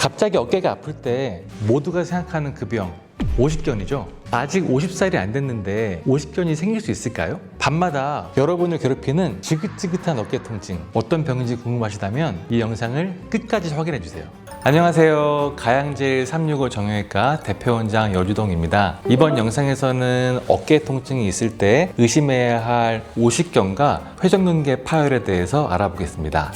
갑자기 어깨가 아플 때 모두가 생각하는 그 병, 오십견이죠. 아직 50살이 안 됐는데 오십견이 생길 수 있을까요? 밤마다 여러분을 괴롭히는 지긋지긋한 어깨 통증, 어떤 병인지 궁금하시다면 이 영상을 끝까지 확인해 주세요. 안녕하세요. 가양제일 365 정형외과 대표원장 여주동입니다. 이번 영상에서는 어깨 통증이 있을 때 의심해야 할 오십견과 회전근개 파열에 대해서 알아보겠습니다.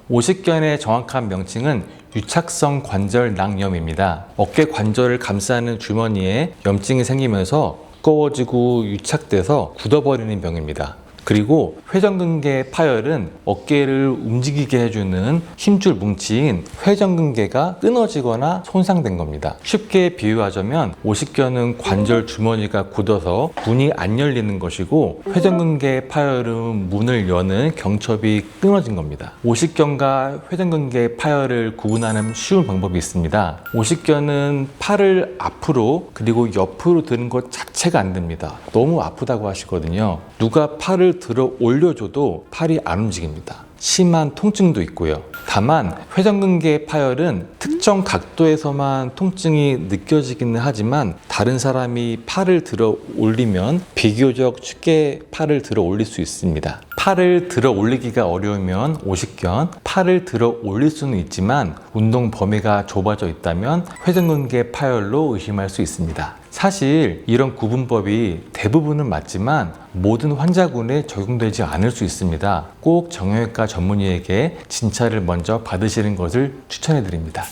오십견의 정확한 명칭은 유착성 관절 낭염입니다. 어깨 관절을 감싸는 주머니에 염증이 생기면서 두꺼워지고 유착돼서 굳어버리는 병입니다. 그리고 회전근개 파열은 어깨를 움직이게 해주는 힘줄 뭉치인 회전근개가 끊어지거나 손상된 겁니다. 쉽게 비유하자면 오십견은 관절 주머니가 굳어서 문이 안 열리는 것이고 회전근개 파열은 문을 여는 경첩이 끊어진 겁니다. 오십견과 회전근개 파열을 구분하는 쉬운 방법이 있습니다. 오십견은 팔을 앞으로 그리고 옆으로 드는 것 자체가 안 됩니다. 너무 아프다고 하시거든요. 누가 팔을 들어 올려줘도 팔이 안 움직입니다. 심한 통증도 있고요. 다만 회전근개 파열은 특정 각도에서만 통증이 느껴지기는 하지만 다른 사람이 팔을 들어 올리면 비교적 쉽게 팔을 들어 올릴 수 있습니다. 팔을 들어 올리기가 어려우면 오십견, 팔을 들어 올릴 수는 있지만 운동 범위가 좁아져 있다면 회전근개 파열로 의심할 수 있습니다. 사실 이런 구분법이 대부분은 맞지만 모든 환자군에 적용되지 않을 수 있습니다. 꼭 정형외과 전문의에게 진찰을 먼저 받으시는 것을 추천해 드립니다.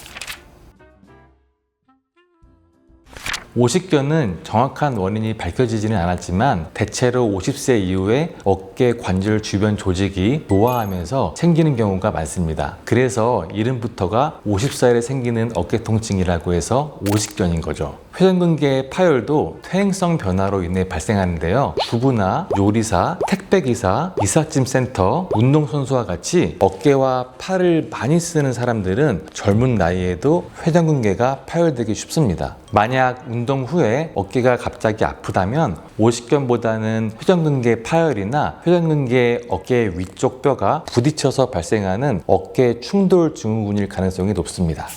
오십견은 정확한 원인이 밝혀지지는 않았지만 대체로 50세 이후에 어깨 관절 주변 조직이 노화하면서 생기는 경우가 많습니다. 그래서 이름부터가 50살에 생기는 어깨 통증이라고 해서 오십견인 거죠. 회전근개 파열도 퇴행성 변화로 인해 발생하는데요. 주부나 요리사, 택배기사, 이삿짐 센터, 운동선수와 같이 어깨와 팔을 많이 쓰는 사람들은 젊은 나이에도 회전근개가 파열되기 쉽습니다. 만약 운동 후에 어깨가 갑자기 아프다면 오십견보다는 회전근개 파열이나 회전근개 어깨 위쪽 뼈가 부딪혀서 발생하는 어깨 충돌 증후군일 가능성이 높습니다.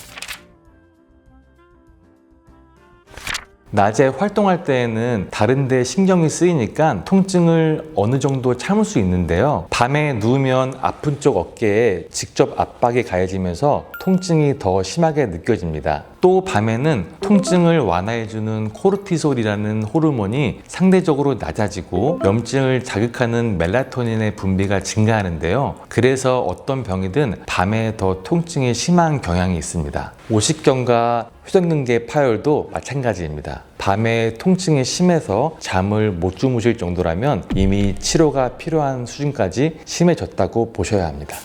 낮에 활동할 때에는 다른 데 신경이 쓰이니까 통증을 어느 정도 참을 수 있는데요. 밤에 누우면 아픈 쪽 어깨에 직접 압박이 가해지면서 통증이 더 심하게 느껴집니다. 또 밤에는 통증을 완화해주는 코르티솔이라는 호르몬이 상대적으로 낮아지고 염증을 자극하는 멜라토닌의 분비가 증가하는데요. 그래서 어떤 병이든 밤에 더 통증이 심한 경향이 있습니다. 오십견과 회전근개 파열도 마찬가지입니다. 밤에 통증이 심해서 잠을 못 주무실 정도라면 이미 치료가 필요한 수준까지 심해졌다고 보셔야 합니다.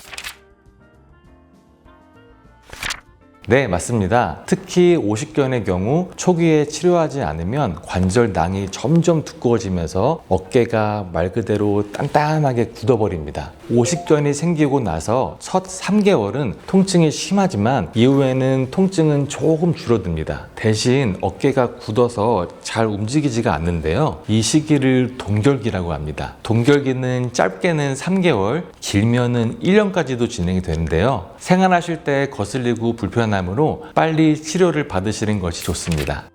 네, 맞습니다. 특히 오십견의 경우 초기에 치료하지 않으면 관절낭이 점점 두꺼워지면서 어깨가 말 그대로 단단하게 굳어버립니다. 오십견이 생기고 나서 첫 3개월은 통증이 심하지만 이후에는 통증은 조금 줄어듭니다. 대신 어깨가 굳어서 잘 움직이지가 않는데요. 이 시기를 동결기라고 합니다. 동결기는 짧게는 3개월, 길면은 1년까지도 진행이 되는데요. 생활하실 때 거슬리고 불편함으로 빨리 치료를 받으시는 것이 좋습니다.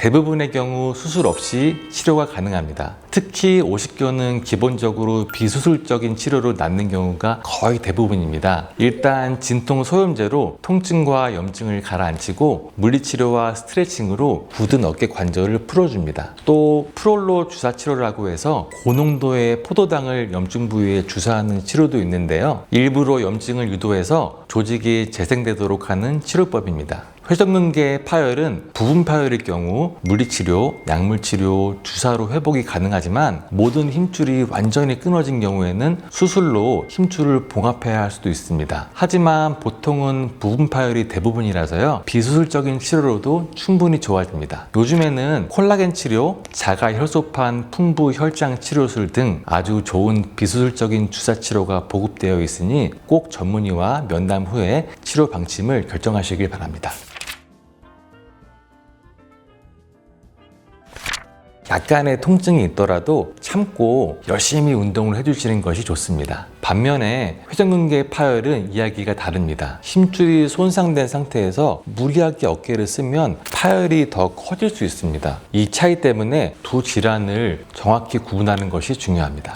대부분의 경우 수술 없이 치료가 가능합니다. 특히 오십견은 기본적으로 비수술적인 치료로 낫는 경우가 거의 대부분입니다. 일단 진통 소염제로 통증과 염증을 가라앉히고 물리치료와 스트레칭으로 굳은 어깨 관절을 풀어줍니다. 또 프롤로 주사 치료라고 해서 고농도의 포도당을 염증 부위에 주사하는 치료도 있는데요. 일부러 염증을 유도해서 조직이 재생되도록 하는 치료법입니다. 회전근개 파열은 부분 파열일 경우 물리치료, 약물치료, 주사로 회복이 가능하지만 모든 힘줄이 완전히 끊어진 경우에는 수술로 힘줄을 봉합해야 할 수도 있습니다. 하지만 보통은 부분 파열이 대부분이라서요. 비수술적인 치료로도 충분히 좋아집니다. 요즘에는 콜라겐 치료, 자가혈소판 풍부 혈장 치료술 등 아주 좋은 비수술적인 주사 치료가 보급되어 있으니 꼭 전문의와 면담 후에 치료 방침을 결정하시길 바랍니다. 약간의 통증이 있더라도 참고 열심히 운동을 해주시는 것이 좋습니다. 반면에 회전근개 파열은 이야기가 다릅니다. 힘줄이 손상된 상태에서 무리하게 어깨를 쓰면 파열이 더 커질 수 있습니다. 이 차이 때문에 두 질환을 정확히 구분하는 것이 중요합니다.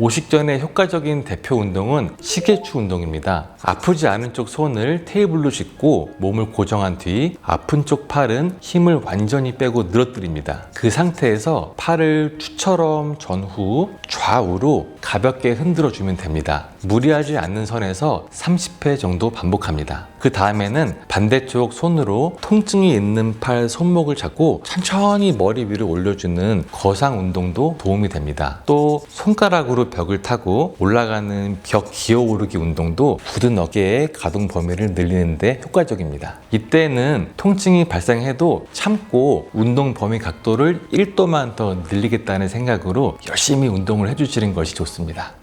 오식 전에 효과적인 대표 운동은 시계추 운동입니다. 아프지 않은 쪽 손을 테이블로 짚고 몸을 고정한 뒤 아픈 쪽 팔은 힘을 완전히 빼고 늘어뜨립니다. 그 상태에서 팔을 추처럼 전후 좌우로 가볍게 흔들어 주면 됩니다. 무리하지 않는 선에서 30회 정도 반복합니다. 그 다음에는 반대쪽 손으로 통증이 있는 팔 손목을 잡고 천천히 머리 위로 올려주는 거상 운동도 도움이 됩니다. 또 손가락으로 벽을 타고 올라가는 벽 기어오르기 운동도 굳은 어깨의 가동 범위를 늘리는 데 효과적입니다. 이때는 통증이 발생해도 참고 운동 범위 각도를 1도만 더 늘리겠다는 생각으로 열심히 운동을 해주시는 것이 좋습니다.